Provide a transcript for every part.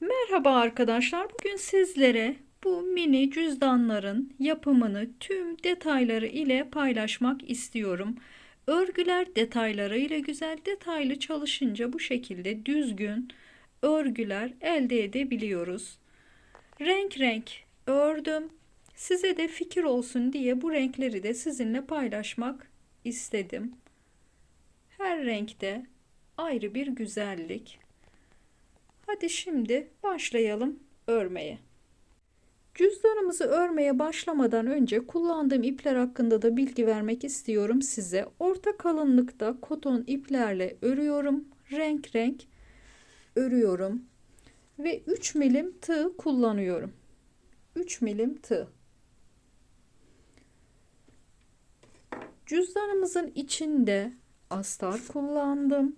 Merhaba arkadaşlar. Bugün sizlere bu mini cüzdanların yapımını tüm detayları ile paylaşmak istiyorum. Örgüler detayları ile güzel detaylı çalışınca bu şekilde düzgün örgüler elde edebiliyoruz. Renk renk ördüm. Size de fikir olsun diye bu renkleri de sizinle paylaşmak istedim. Her renkte ayrı bir güzellik. Hadi şimdi başlayalım örmeye. Cüzdanımızı örmeye başlamadan önce kullandığım ipler hakkında da bilgi vermek istiyorum size. Orta kalınlıkta koton iplerle örüyorum. Renk renk örüyorum. Ve 3 milim tığ kullanıyorum. 3 milim tığ. Cüzdanımızın içinde astar kullandım.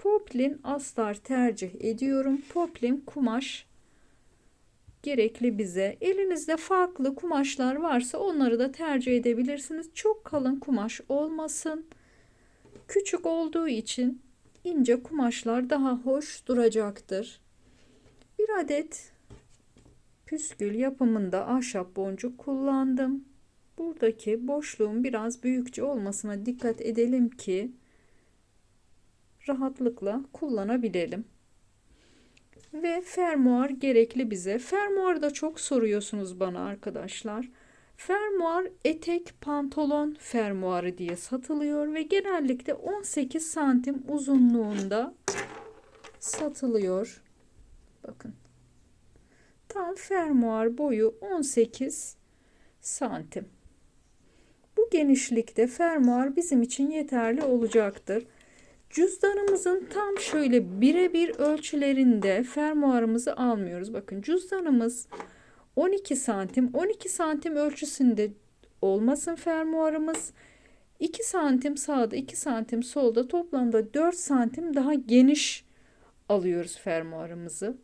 Poplin astar tercih ediyorum. Poplin kumaş gerekli bize. Elinizde farklı kumaşlar varsa onları da tercih edebilirsiniz. Çok kalın kumaş olmasın. Küçük olduğu için ince kumaşlar daha hoş duracaktır. Bir adet püskül yapımında ahşap boncuk kullandım. Buradaki boşluğun biraz büyükçe olmasına dikkat edelim ki rahatlıkla kullanabilelim. Ve fermuar gerekli bize. Fermuarı da çok soruyorsunuz bana arkadaşlar. Fermuar etek pantolon fermuarı diye satılıyor ve genellikle 18 santim uzunluğunda satılıyor. Bakın. Tam fermuar boyu 18 santim. Bu genişlikte fermuar bizim için yeterli olacaktır. Cüzdanımızın tam şöyle birebir ölçülerinde fermuarımızı almıyoruz. Bakın cüzdanımız 12 santim. 12 santim ölçüsünde olmasın fermuarımız. 2 santim sağda 2 santim solda toplamda 4 santim daha geniş alıyoruz fermuarımızı.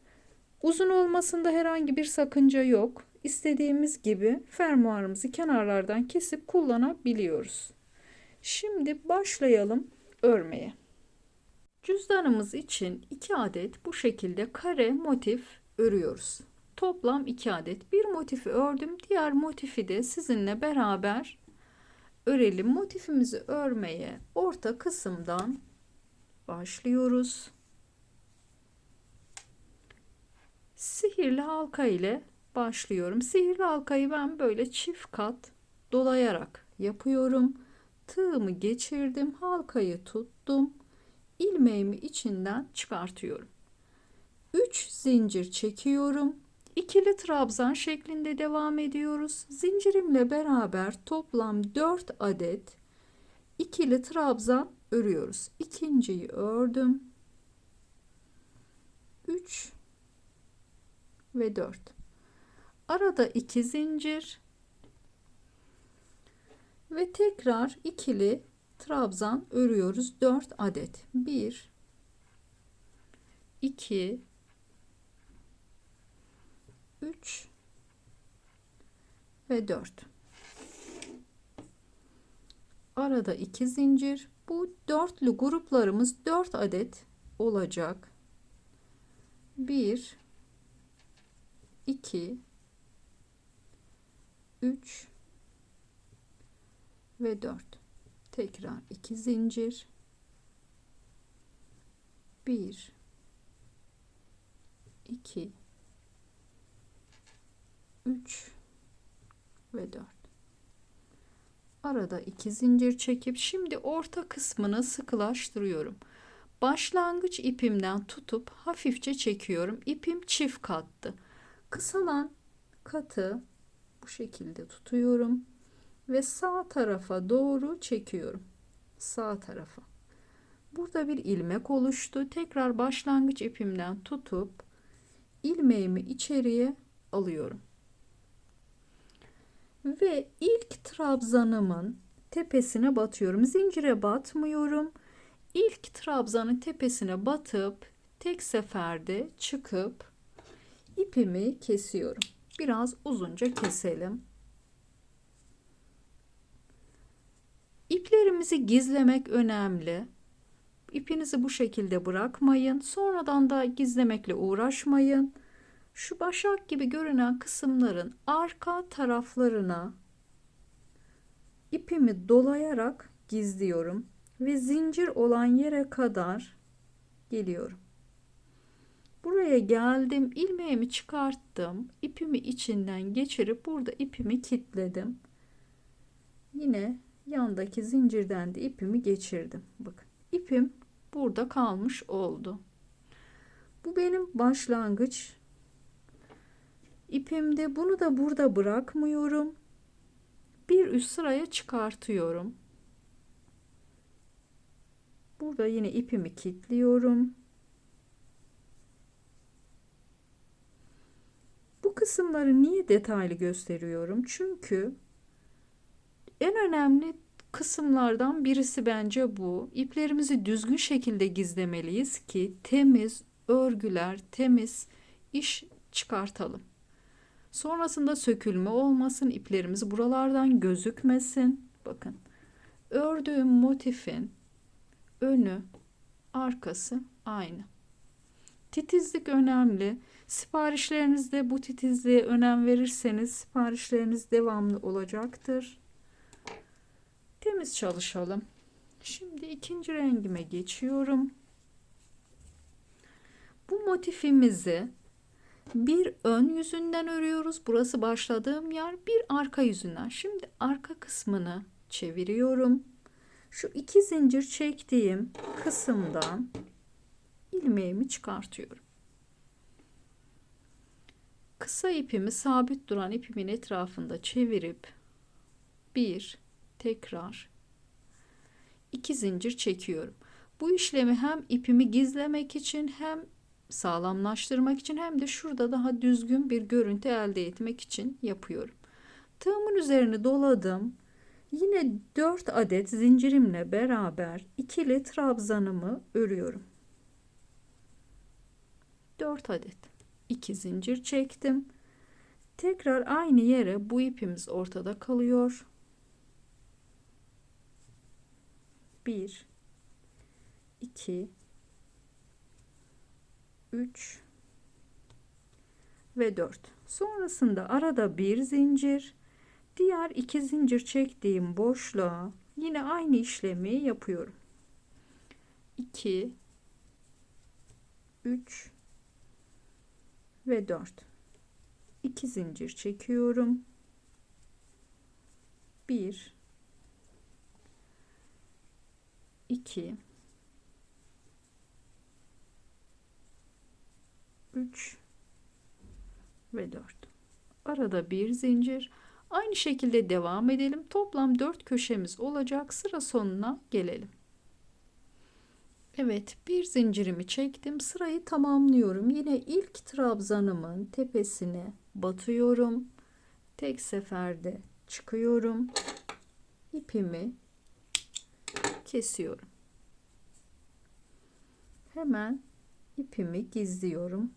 Uzun olmasında herhangi bir sakınca yok. İstediğimiz gibi fermuarımızı kenarlardan kesip kullanabiliyoruz. Şimdi başlayalım örmeye. Cüzdanımız için 2 adet bu şekilde kare motif örüyoruz. Toplam 2 adet. Bir motifi ördüm. Diğer motifi de sizinle beraber örelim. Motifimizi örmeye orta kısımdan başlıyoruz. Sihirli halka ile başlıyorum. Sihirli halkayı ben böyle çift kat dolayarak yapıyorum. Tığımı geçirdim. Halkayı tuttum. İlmeğimi içinden çıkartıyorum. 3 zincir çekiyorum. İkili trabzan şeklinde devam ediyoruz. Zincirimle beraber toplam 4 adet ikili trabzan örüyoruz. İkinciyi ördüm. 3 ve 4. Arada 2 zincir ve tekrar ikili trabzan örüyoruz. 4 adet. 1 2 3 ve 4. Arada 2 zincir. Bu dörtlü gruplarımız 4 adet olacak. 1 2 3 ve 4. Tekrar 2 zincir. 1 2 3 ve 4. Arada 2 zincir çekip şimdi orta kısmını sıkılaştırıyorum. Başlangıç ipimden tutup hafifçe çekiyorum. İpim çift kattı. Kısalan katı bu şekilde tutuyorum ve sağ tarafa doğru çekiyorum. Sağ tarafa. Burada bir ilmek oluştu. Tekrar başlangıç ipimden tutup ilmeğimi içeriye alıyorum. Ve ilk trabzanımın tepesine batıyorum. Zincire batmıyorum. İlk trabzanın tepesine batıp tek seferde çıkıp ipimi kesiyorum. Biraz uzunca keselim. İplerimizi gizlemek önemli. İpinizi bu şekilde bırakmayın. Sonradan da gizlemekle uğraşmayın. Şu başak gibi görünen kısımların arka taraflarına ipimi dolayarak gizliyorum ve zincir olan yere kadar geliyorum. Buraya geldim, ilmeğimi çıkarttım, ipimi içinden geçirip burada ipimi kilitledim. Yine yandaki zincirden de ipimi geçirdim. Bakın, ipim burada kalmış oldu. Bu benim başlangıç ipimde. Bunu da burada bırakmıyorum. Bir üst sıraya çıkartıyorum. Burada yine ipimi kilitliyorum. Bu kısımları niye detaylı gösteriyorum? Çünkü en önemli kısımlardan birisi bence bu. İplerimizi düzgün şekilde gizlemeliyiz ki temiz örgüler, temiz iş çıkartalım. Sonrasında sökülme olmasın, iplerimiz buralardan gözükmesin. Bakın, ördüğüm motifin önü, arkası aynı. Titizlik önemli. Siparişlerinizde bu titizliğe önem verirseniz siparişleriniz devamlı olacaktır. Temiz çalışalım. Şimdi ikinci rengime geçiyorum. Bu motifimizi bir ön yüzünden örüyoruz. Burası başladığım yer, bir arka yüzünden. Şimdi arka kısmını çeviriyorum. Şu 2 zincir çektiğim kısımdan ilmeğimi çıkartıyorum. Kısa ipimi sabit duran ipimin etrafında çevirip tekrar 2 zincir çekiyorum. Bu işlemi hem ipimi gizlemek için, hem sağlamlaştırmak için, hem de şurada daha düzgün bir görüntü elde etmek için yapıyorum. Tığımın üzerine doladım. Yine 4 adet zincirimle beraber ikili trabzanımı örüyorum. 4 adet 2 zincir çektim. Tekrar aynı yere, bu ipimiz ortada kalıyor. 1 2 3 ve 4. Sonrasında arada bir zincir, diğer 2 zincir çektiğim boşluğa yine aynı işlemi yapıyorum. 2 3 ve 4. 2 zincir çekiyorum. 1 2 3 ve 4. Arada bir zincir. Aynı şekilde devam edelim. Toplam 4 köşemiz olacak. Sıra sonuna gelelim. Evet, bir zincirimi çektim. Sırayı tamamlıyorum. Yine ilk trabzanımın tepesine batıyorum. Tek seferde çıkıyorum. İpimi kesiyorum. Hemen ipimi gizliyorum.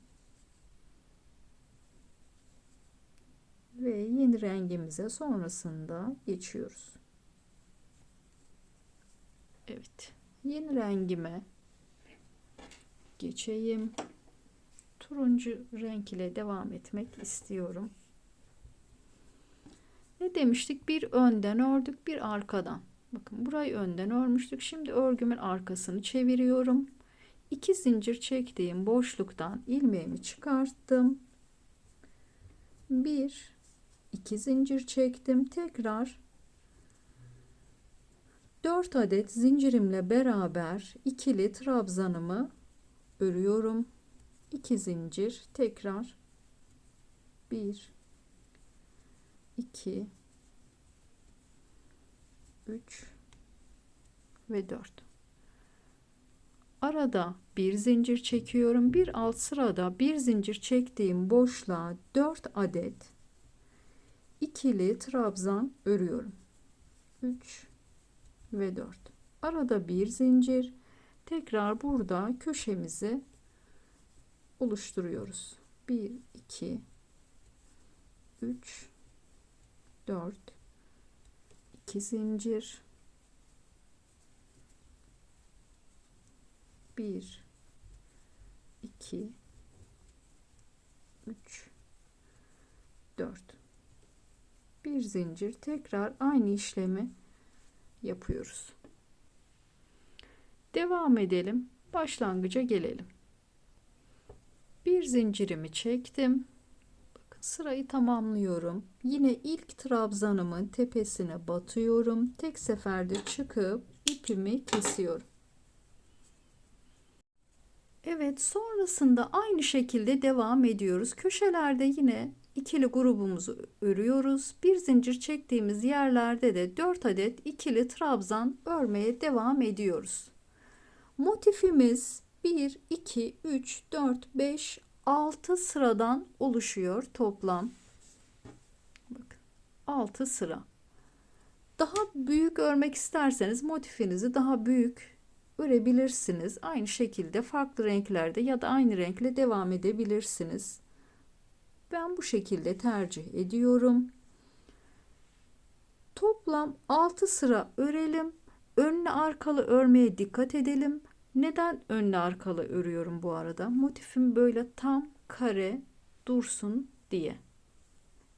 Ve yeni rengimize sonrasında geçiyoruz. Evet, yeni rengime geçeyim. Turuncu renk ile devam etmek istiyorum. Ne demiştik? Bir önden ördük, bir arkadan. Bakın, burayı önden örmüştük. Şimdi örgümün arkasını çeviriyorum. 2 zincir çektiğim boşluktan ilmeğimi çıkarttım. 2 zincir çektim. Tekrar 4 adet zincirimle beraber ikili trabzanımı örüyorum. 2 zincir, tekrar 1 2 3 ve 4. Arada bir zincir çekiyorum. Bir alt sırada bir zincir çektiğim boşluğa 4 adet ikili trabzan örüyorum. 3 ve 4. Arada bir zincir. Tekrar burada köşemizi oluşturuyoruz. 1 2 3 4 2 zincir 1 2 3 4 bir zincir, tekrar aynı işlemi yapıyoruz. Devam edelim. Başlangıca gelelim. Bir zincirimi çektim. Bakın sırayı tamamlıyorum. Yine ilk trabzanımın tepesine batıyorum. Tek seferde çıkıp ipimi kesiyorum. Evet, sonrasında aynı şekilde devam ediyoruz. Köşelerde yine ikili grubumuzu örüyoruz. Bir zincir çektiğimiz yerlerde de 4 adet ikili trabzan örmeye devam ediyoruz. Motifimiz 1 2 3 4 5 6 sıradan oluşuyor toplam. Bakın 6 sıra. Daha büyük örmek isterseniz motifinizi daha büyük örebilirsiniz. Aynı şekilde farklı renklerde ya da aynı renkle devam edebilirsiniz. Ben bu şekilde tercih ediyorum. Toplam 6 sıra örelim. Önlü arkalı örmeye dikkat edelim. Neden önlü arkalı örüyorum bu arada? Motifim böyle tam kare dursun diye.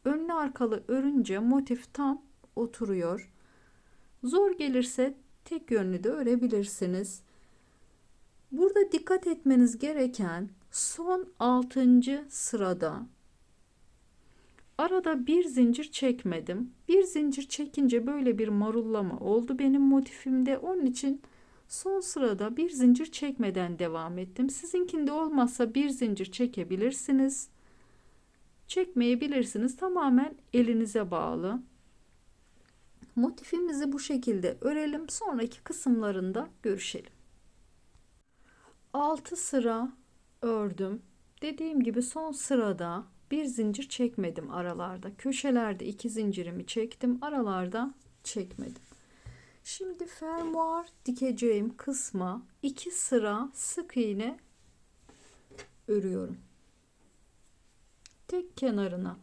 Önlü arkalı örünce motif tam oturuyor. Zor gelirse tek yönlü de örebilirsiniz. Burada dikkat etmeniz gereken son 6. sırada arada bir zincir çekmedim. Bir zincir çekince böyle bir marullama oldu benim motifimde. Onun için son sırada bir zincir çekmeden devam ettim. Sizinkinde olmazsa bir zincir çekebilirsiniz. Çekmeyebilirsiniz. Tamamen elinize bağlı. Motifimizi bu şekilde örelim. Sonraki kısımlarında görüşelim. 6 sıra ördüm. Dediğim gibi son sırada bir zincir çekmedim aralarda. Köşelerde 2 zincirimi çektim. Aralarda çekmedim. Şimdi fermuar dikeceğim kısma 2 sıra sık iğne örüyorum. Tek kenarına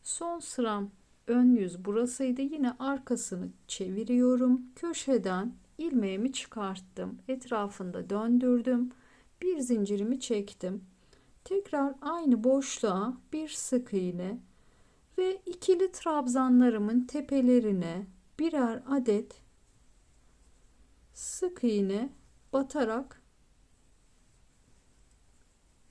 son sıram ön yüz burasıydı. Yine arkasını çeviriyorum. Köşeden ilmeğimi çıkarttım. Etrafında döndürdüm. Bir zincirimi çektim. Tekrar aynı boşluğa bir sık iğne ve ikili trabzanlarımın tepelerine birer adet sık iğne batarak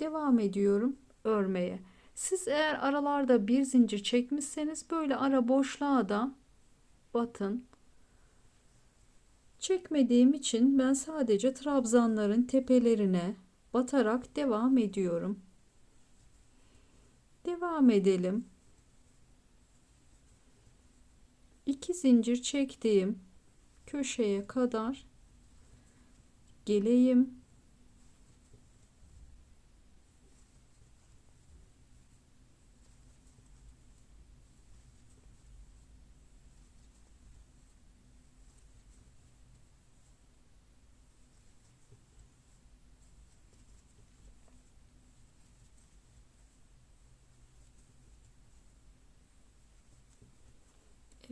devam ediyorum örmeye. Siz eğer aralarda bir zincir çekmişseniz böyle ara boşluğa da batın. Çekmediğim için ben sadece trabzanların tepelerine batarak devam ediyorum. Devam edelim. 2 zincir çektiğim köşeye kadar geleyim.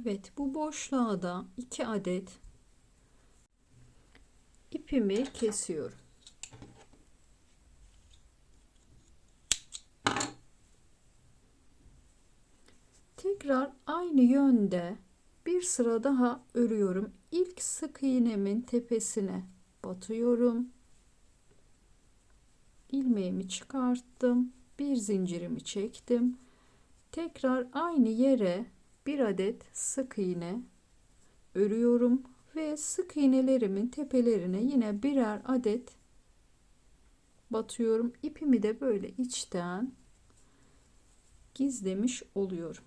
Evet, bu boşluğa da 2 adet ipimi kesiyorum. Tekrar aynı yönde bir sıra daha örüyorum. İlk sık iğnemin tepesine batıyorum. İlmeğimi çıkarttım. Bir zincirimi çektim. Tekrar aynı yere bir adet sık iğne örüyorum ve sık iğnelerimin tepelerine yine birer adet batıyorum. İpimi de böyle içten gizlemiş oluyorum.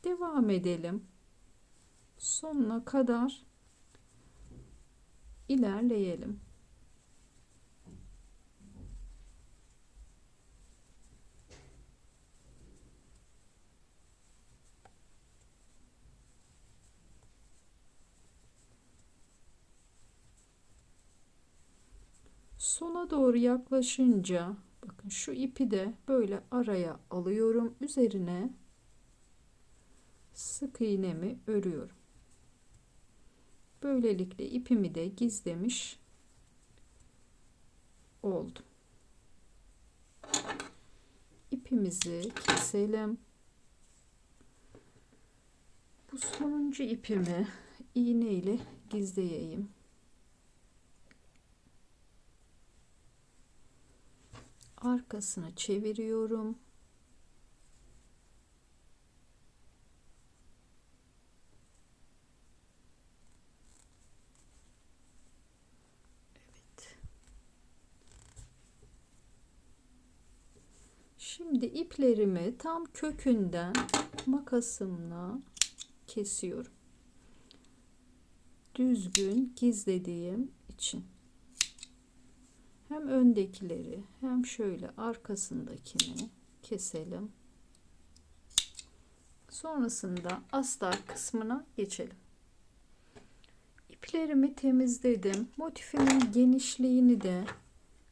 Devam edelim. Sonuna kadar ilerleyelim. Sona doğru yaklaşınca bakın şu ipi de böyle araya alıyorum. Üzerine sık iğnemi örüyorum. Böylelikle ipimi de gizlemiş oldum. İpimizi keselim. Bu sonuncu ipimi iğne ile gizleyeyim. Arkasını çeviriyorum. Evet. Şimdi iplerimi tam kökünden makasımla kesiyorum. Düzgün gizlediğim için. Hem öndekileri hem şöyle arkasındakini keselim. Sonrasında astar kısmına geçelim. İplerimi temizledim. Motifimin genişliğini de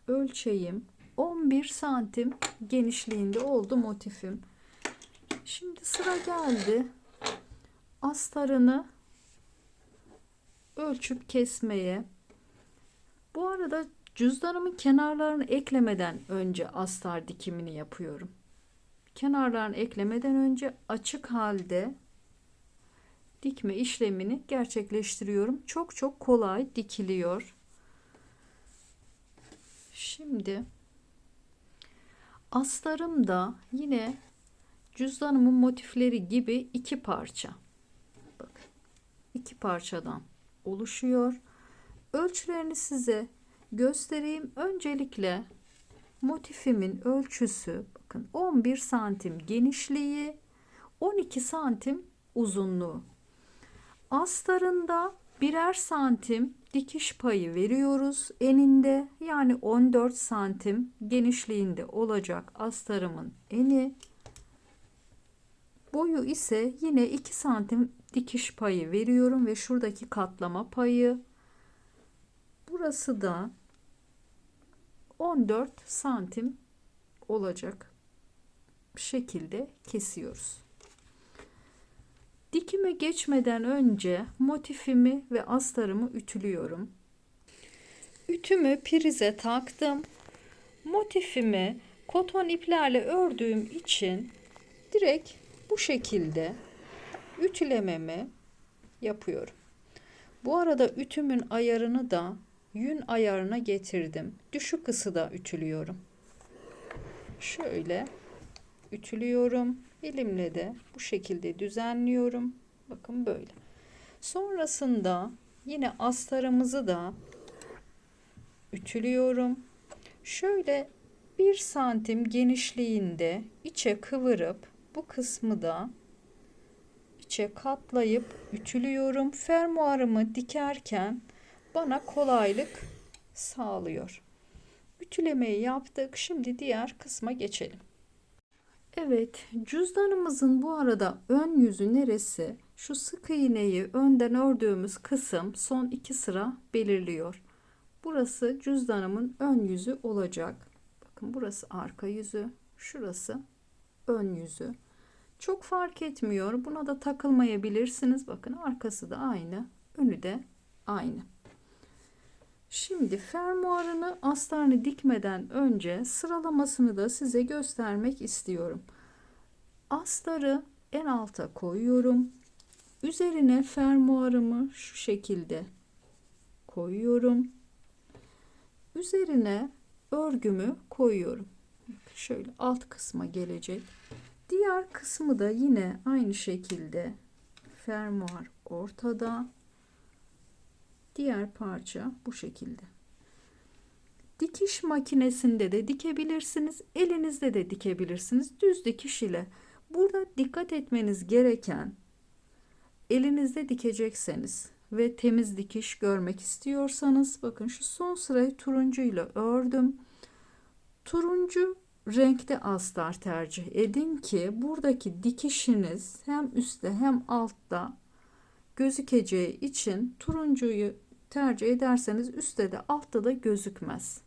ölçeyim. 11 santim genişliğinde oldu motifim. Şimdi sıra geldi astarını ölçüp kesmeye. Bu arada cüzdanımın kenarlarını eklemeden önce astar dikimini yapıyorum. Kenarlarını eklemeden önce açık halde dikme işlemini gerçekleştiriyorum. Çok çok kolay dikiliyor. Şimdi astarım da yine cüzdanımın motifleri gibi iki parça. Bakın, iki parçadan oluşuyor. Ölçülerini size göstereyim. Öncelikle motifimin ölçüsü bakın 11 santim genişliği, 12 santim uzunluğu. Astarında birer santim dikiş payı veriyoruz eninde, yani 14 santim genişliğinde olacak astarımın eni. Boyu ise yine 2 santim dikiş payı veriyorum ve şuradaki katlama payı. Burası da 14 santim olacak şekilde kesiyoruz. Dikime geçmeden önce motifimi ve astarımı ütülüyorum. Ütümü prize taktım. Motifimi koton iplerle ördüğüm için direkt bu şekilde ütülememi yapıyorum. Bu arada ütümün ayarını da yün ayarına getirdim. Düşük ısıda ütülüyorum. Şöyle ütülüyorum. Elimle de bu şekilde düzenliyorum. Bakın böyle. Sonrasında yine astarımızı da ütülüyorum. Şöyle 1 santim genişliğinde içe kıvırıp bu kısmı da içe katlayıp ütülüyorum. Fermuarımı dikerken bana kolaylık sağlıyor. Ütülemeyi yaptık. Şimdi diğer kısma geçelim. Evet, cüzdanımızın bu arada ön yüzü neresi? Şu sık iğneyi önden ördüğümüz kısım son 2 sıra belirliyor. Burası cüzdanımın ön yüzü olacak. Bakın burası arka yüzü, şurası ön yüzü. Çok fark etmiyor. Buna da takılmayabilirsiniz. Bakın arkası da aynı, önü de aynı. Şimdi fermuarını astarını dikmeden önce sıralamasını da size göstermek istiyorum. Astarı en alta koyuyorum. Üzerine fermuarımı şu şekilde koyuyorum. Üzerine örgümü koyuyorum. Şöyle alt kısma gelecek. Diğer kısmı da yine aynı şekilde fermuar ortada. Diğer parça bu şekilde. Dikiş makinesinde de dikebilirsiniz, elinizde de dikebilirsiniz. Düz dikiş ile. Burada dikkat etmeniz gereken, elinizde dikecekseniz ve temiz dikiş görmek istiyorsanız, bakın şu son sırayı turuncuyla ördüm. Turuncu renkte astar tercih edin ki buradaki dikişiniz hem üstte hem altta gözükeceği için turuncuyu tercih ederseniz üstte de altta da gözükmez.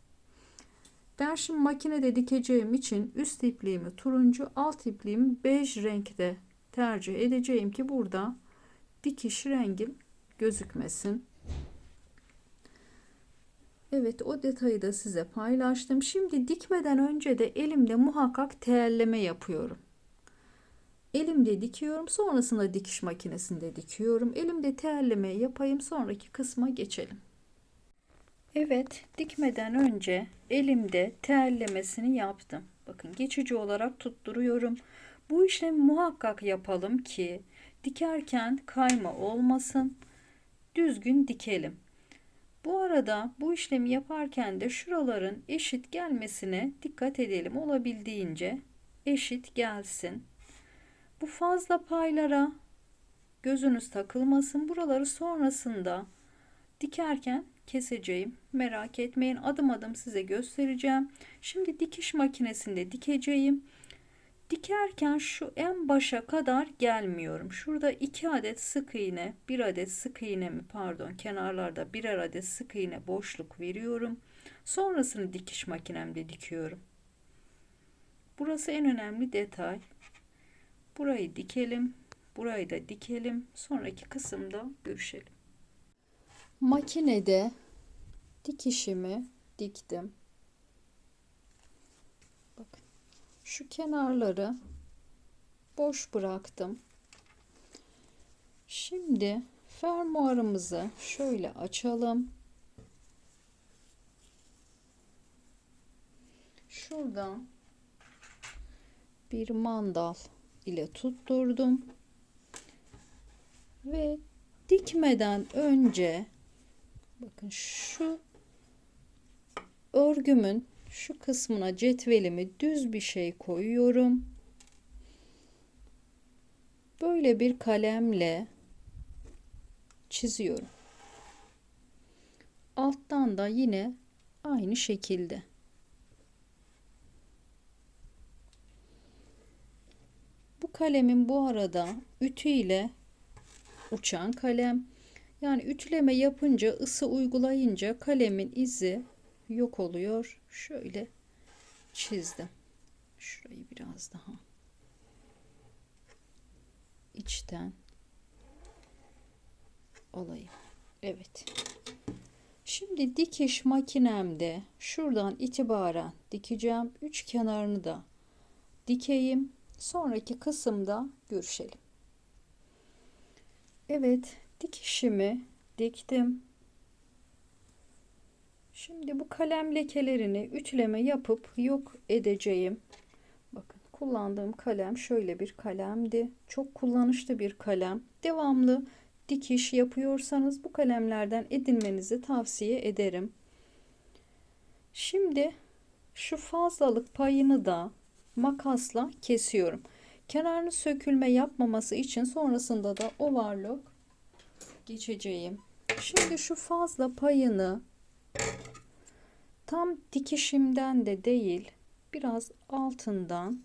Ben şimdi makinede dikeceğim için üst ipliğimi turuncu, alt ipliğimi bej renkte tercih edeceğim ki burada dikiş rengim gözükmesin. Evet, o detayı da size paylaştım. Şimdi dikmeden önce de elimde muhakkak teyelleme yapıyorum. Elimde dikiyorum, sonrasında dikiş makinesinde dikiyorum. Elimde teyelleme yapayım, sonraki kısma geçelim. Evet, dikmeden önce elimde teyellemesini yaptım. Bakın, geçici olarak tutturuyorum. Bu işlemi muhakkak yapalım ki dikerken kayma olmasın. Düzgün dikelim. Bu arada bu işlemi yaparken de şuraların eşit gelmesine dikkat edelim. Olabildiğince eşit gelsin. Bu fazla paylara gözünüz takılmasın. Buraları sonrasında dikerken keseceğim. Merak etmeyin. Adım adım size göstereceğim. Şimdi dikiş makinesinde dikeceğim. Dikerken şu en başa kadar gelmiyorum. Şurada 2 adet sık iğne, 1 adet sık iğne mi pardon, kenarlarda birer adet sık iğne boşluk veriyorum. Sonrasını dikiş makinemde dikiyorum. Burası en önemli detay. Burayı dikelim. Burayı da dikelim. Sonraki kısımda görüşelim. Makinede dikişimi diktim. Bakın. Şu kenarları boş bıraktım. Şimdi fermuarımızı şöyle açalım. Şuradan bir mandal ile tutturdum. Ve dikmeden önce bakın şu örgümün şu kısmına cetvelimi düz bir şey koyuyorum. Böyle bir kalemle çiziyorum. Alttan da yine aynı şekilde. Bu kalemin bu arada ütü ile uçan kalem. Yani ütüleme yapınca, ısı uygulayınca kalemin izi yok oluyor. Şöyle çizdim. Şurayı biraz daha içten alayım. Evet. Şimdi dikiş makinemde şuradan itibaren dikeceğim. Üç kenarını da dikeyim. Sonraki kısımda görüşelim. Evet, dikişimi diktim. Şimdi bu kalem lekelerini ütüleme yapıp yok edeceğim. Bakın, kullandığım kalem şöyle bir kalemdi. Çok kullanışlı bir kalem. Devamlı dikiş yapıyorsanız bu kalemlerden edinmenizi tavsiye ederim. Şimdi şu fazlalık payını da makasla kesiyorum. Kenarını sökülme yapmaması için sonrasında da overlock geçeceğim. Şimdi şu fazla payını tam dikişimden de değil, biraz altından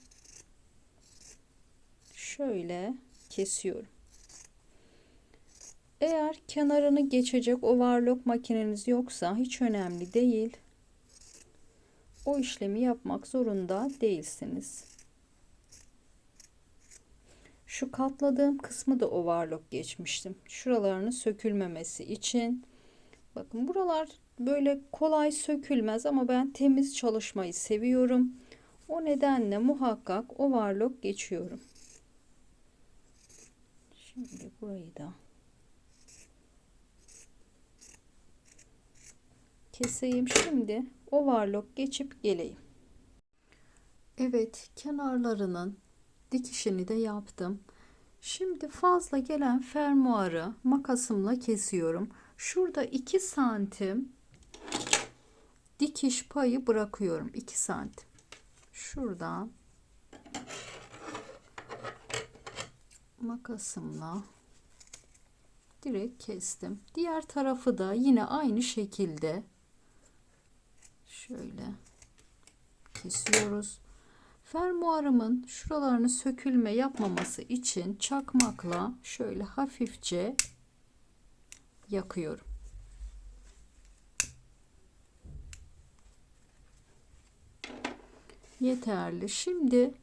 şöyle kesiyorum. Eğer kenarını geçecek overlock makineniz yoksa hiç önemli değil. O işlemi yapmak zorunda değilsiniz. Şu katladığım kısmı da overlock geçmiştim. Şuralarını sökülmemesi için. Bakın, buralar böyle kolay sökülmez ama ben temiz çalışmayı seviyorum. O nedenle muhakkak overlock geçiyorum. Şimdi burayı da keseyim. Şimdi overlock geçip geleyim. Evet, kenarlarının dikişini de yaptım. Şimdi fazla gelen fermuarı makasımla kesiyorum. Şurada 2 santim dikiş payı bırakıyorum. 2 santim. Şuradan makasımla direkt kestim. Diğer tarafı da yine aynı şekilde şöyle kesiyoruz. Fermuarımın şuralarını sökülme yapmaması için çakmakla şöyle hafifçe yakıyorum. Yeterli. Şimdi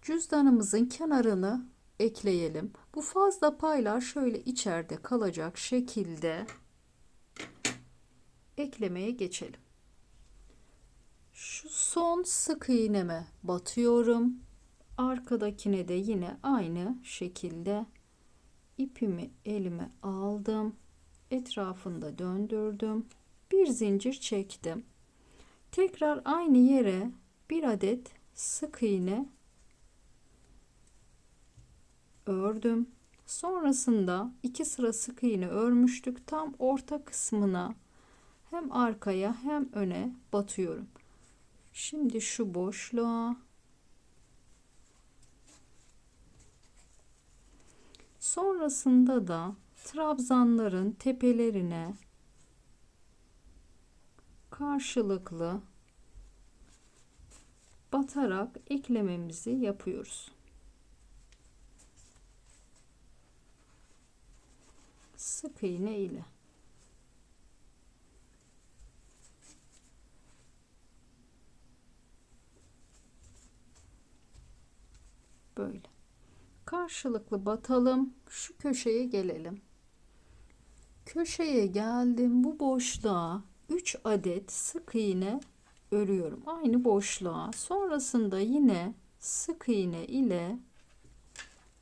Cüzdanımızın kenarını ekleyelim. Bu fazla paylar şöyle içeride kalacak şekilde eklemeye geçelim. Şu son sık iğneme batıyorum. Arkadakine de yine aynı şekilde ipimi elime aldım. Etrafında döndürdüm. Bir zincir çektim. Tekrar aynı yere bir adet sık iğne ördüm. Sonrasında 2 sıra sık iğne örmüştük. Tam orta kısmına hem arkaya hem öne batıyorum. Şimdi şu boşluğa, sonrasında da trabzanların tepelerine karşılıklı batarak eklememizi yapıyoruz. Sık iğne ile. Böyle. Karşılıklı batalım. Şu köşeye gelelim. Köşeye geldim. Bu boşluğa 3 adet sık iğne örüyorum. Aynı boşluğa. Sonrasında yine sık iğne ile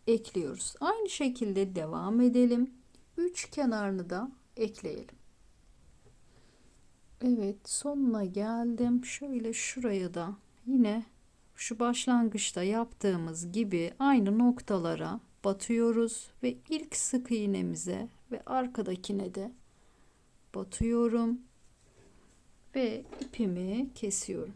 ekliyoruz. Aynı şekilde devam edelim. 3 kenarını da ekleyelim. Evet, sonuna geldim. Şöyle şuraya da yine şu başlangıçta yaptığımız gibi aynı noktalara batıyoruz ve ilk sık iğnemize ve arkadakine de batıyorum ve ipimi kesiyorum.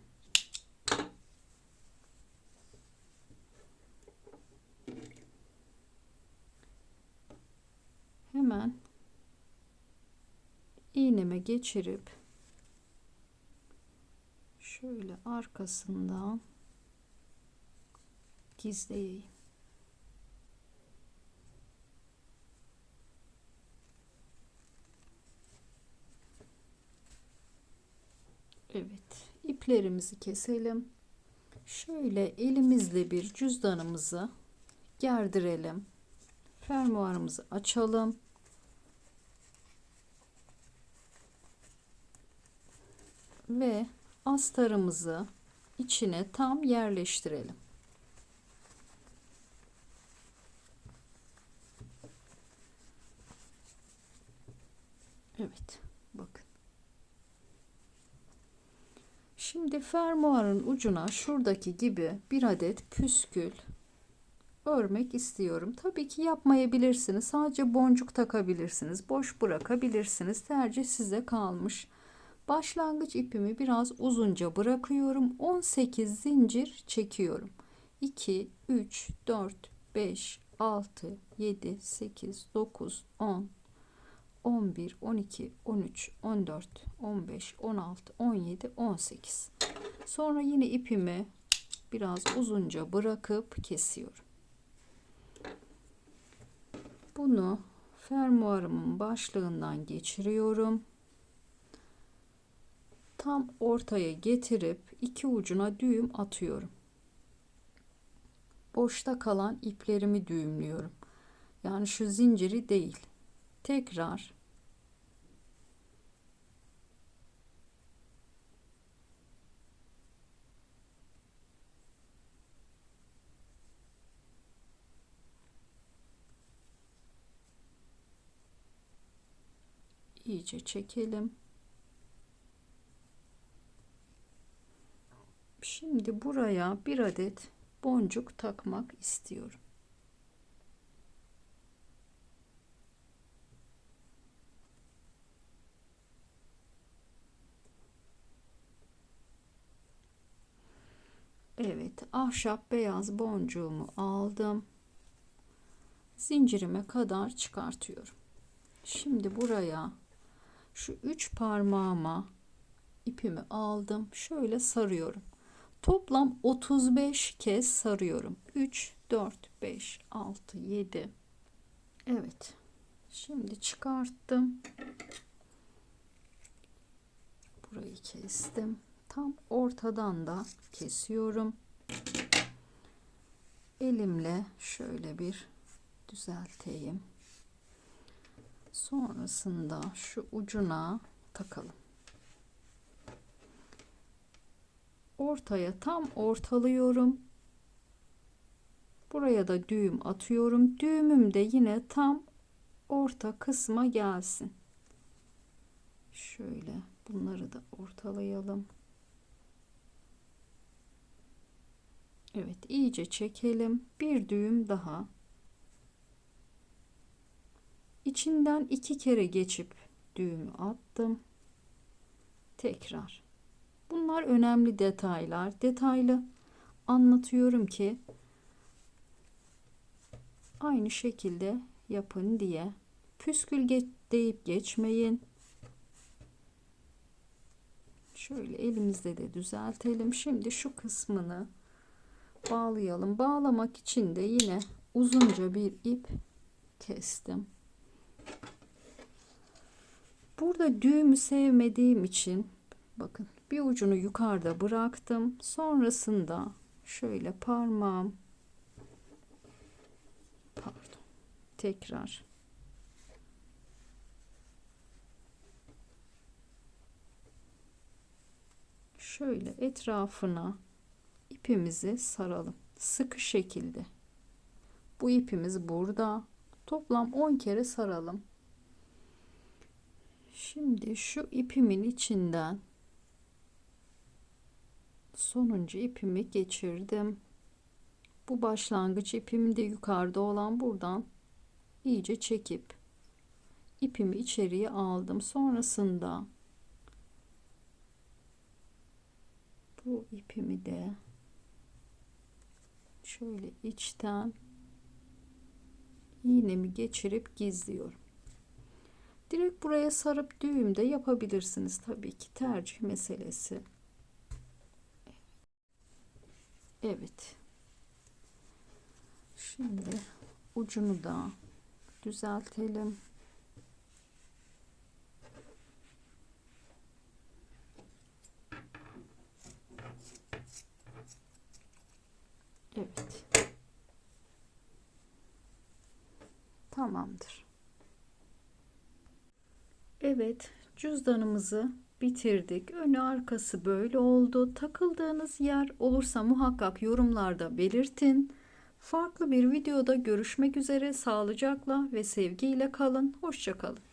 Hemen iğneme geçirip şöyle arkasından gizleyeyim. Evet, iplerimizi keselim. Şöyle elimizle bir cüzdanımızı gerdirelim. Fermuarımızı açalım. Ve astarımızı içine tam yerleştirelim. Evet, bakın. Şimdi fermuarın ucuna şuradaki gibi bir adet püskül örmek istiyorum. Tabii ki yapmayabilirsiniz. Sadece boncuk takabilirsiniz. Boş bırakabilirsiniz. Tercih size kalmış. Başlangıç ipimi biraz uzunca bırakıyorum. 18 zincir çekiyorum. 2, 3, 4, 5, 6, 7, 8, 9, 10, 11, 12, 13, 14, 15, 16, 17, 18. Sonra yine ipimi biraz uzunca bırakıp kesiyorum. Bunu fermuarımın başlığından geçiriyorum. Tam ortaya getirip iki ucuna düğüm atıyorum. Boşta kalan iplerimi düğümlüyorum. Yani şu zinciri değil. Tekrar iyice çekelim. Şimdi buraya bir adet boncuk takmak istiyorum. Evet, ahşap beyaz boncuğumu aldım. Zincirime kadar çıkartıyorum. Şimdi buraya şu 3 parmağıma ipimi aldım. Şöyle sarıyorum. Toplam 35 kez sarıyorum. 3, 4, 5, 6, 7. Evet. Şimdi çıkarttım. Burayı kestim. Tam ortadan da kesiyorum. elimle şöyle bir düzelteyim. Sonrasında şu ucuna takalım. Ortaya tam ortalıyorum. Buraya da düğüm atıyorum. Düğümüm de yine tam orta kısma gelsin. Şöyle bunları da ortalayalım. Evet, iyice çekelim. Bir düğüm daha. İçinden 2 kere geçip düğümü attım. Tekrar. Bunlar önemli detaylar. Detaylı anlatıyorum ki aynı şekilde yapın diye. Püskül deyip geçmeyin. Şöyle elimizde de düzeltelim. Şimdi şu kısmını bağlayalım. Bağlamak için de yine uzunca bir ip kestim. Burada düğümü sevmediğim için bakın bir ucunu yukarıda bıraktım. Sonrasında şöyle parmağım, pardon, tekrar şöyle etrafına ipimizi saralım. Sıkı şekilde. Bu ipimiz burada. Toplam 10 kere saralım. Şimdi şu ipimin içinden sonuncu ipimi geçirdim. Bu başlangıç ipim de yukarıda olan, buradan iyice çekip ipimi içeriye aldım. Sonrasında bu ipimi de şöyle içten iğnemi geçirip gizliyorum. Direkt buraya sarıp düğüm de yapabilirsiniz. Tabii ki tercih meselesi. Evet. Şimdi ucunu da düzeltelim. Evet. Tamamdır. Evet, cüzdanımızı bitirdik. Önü arkası böyle oldu. Takıldığınız yer olursa muhakkak yorumlarda belirtin. Farklı bir videoda görüşmek üzere. Sağlıcakla ve sevgiyle kalın. Hoşça kalın.